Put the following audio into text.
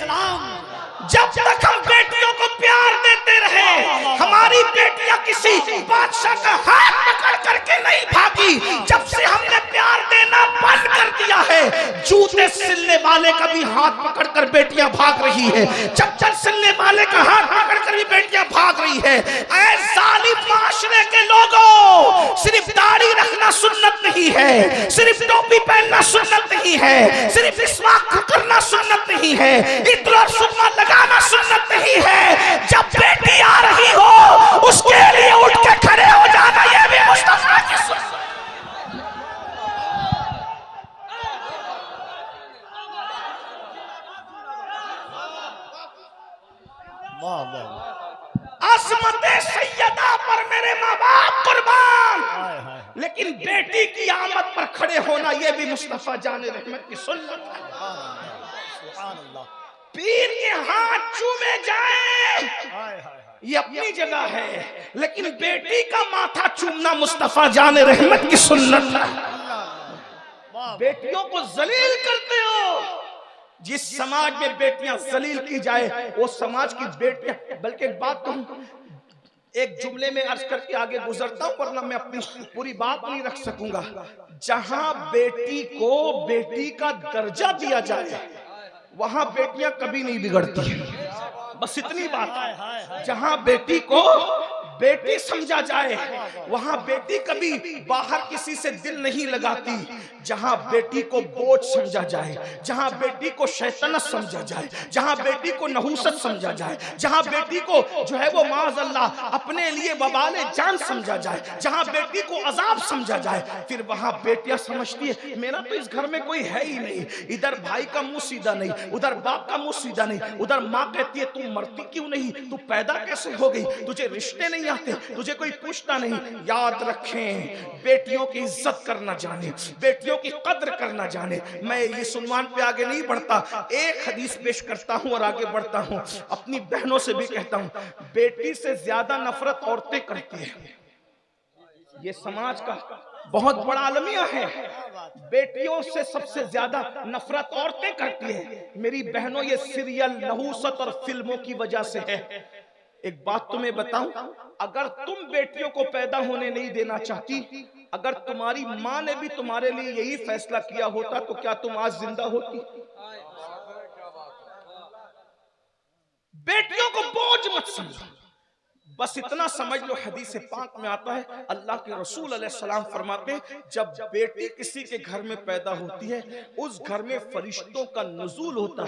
अलैहिस्सलाम जब तक हम बेटियों को प्यार देते रहे, हमारी बेटियां किसी बादशाह का हाथ पकड़ करके नहीं भागी। जब से हमने प्यार देना बंद कर दिया है, जूते सिलने वाले का भी हाथ पकड़कर बेटियां भाग रही है, चप्पल सिलने वाले का हाथ पकड़कर भी बेटियां भाग रही है। ऐ जालिम माशरे के लोगों, सिर्फ दाढ़ी रखना सुन्नत नहीं है, सिर्फ टोपी पहनना सुन्नत नहीं है, सिर्फ मिसवाक करना सुन्नत नहीं है, इत्र और सुरमा लगाना सुन्नत नहीं है। जब बेटी आ रही हो उसके लिए उठ के खड़े हो जाना, यह भी मुस्तफा की सुन्नत। अज़मत सैयदा पर मेरे माँ बाप कुर्बान, लेकिन बेटी की आमद पर खड़े होना यह भी मुस्तफा जाने रहमत की सुन्नत है। पीर के हाथ चूमे जाए ये अपनी जगह है, लेकिन बेटी का माथा चूमना मुस्तफा जाने रहमत की सुन्नत है। बेटियों को जलील करते हो। जिस समाज में बेटियां जलील की जाए वो समाज की बेटियां, बल्कि एक बात कहूं, एक जुमले में अर्ज करके आगे गुजरता हूं वरना मैं अपनी पूरी बात नहीं रख सकूंगा। जहां बेटी को बेटी का दर्जा दिया जाए वहां बेटियां कभी नहीं बिगड़ती, बस इतनी बात है। जहां बेटी को बेटी समझा जाए वहां बेटी कभी बाहर किसी से दिल नहीं लगाती। जहां बेटी को बोझ समझा जाए, जहां बेटी को शैतानत समझा जाए, जहां बेटी को नहूसत समझा जाए, जहां बेटी को जो है वो माज़अल्लाह अपने लिए वबाले जान समझा जाए, जहां बेटी को अजाब समझा जाए, फिर वहां बेटियां समझती है मेरा तो इस घर में कोई है ही नहीं। इधर भाई का मुंह सीधा नहीं, उधर बाप का मुंह सीधा नहीं, उधर माँ कहती है तू मरती क्यों नहीं, तू पैदा कैसे हो गई, तुझे रिश्ते नहीं आते, तुझे कोई पूछता नहीं। याद रखें, बेटियों की इज्जत करना जाने, बेटियों की कद्र करना जाने। मैं ये सुनवान पे आगे नहीं बढ़ता, एक हदीस पेश करता हूं और आगे बढ़ता हूं। अपनी बहनों से भी कहता हूं, बेटी से ज्यादा नफरत औरतें करती है। ये समाज का बहुत बड़ा अलमिया है। बेटियों से सबसे ज्यादा नफरत औरतें करती है। मेरी बहनों, ये सीरियल, नहूसत और फिल्मों की वजह से है। एक बात तुम्हें बताऊं, अगर तुम बेटियों को पैदा होने नहीं देना चाहती, अगर तुम्हारी माँ ने भी तुम्हारे लिए यही फैसला किया होता तो क्या तुम आज जिंदा होती? बेटियों को बोझ मत समझो, बस इतना समझ लो, हदीस पाक में आता है अल्लाह के रसूल अलैहिस्सलाम फरमाते, जब बेटी किसी के घर में पैदा होती है उस घर में फरिश्तों का नुज़ूल होता है।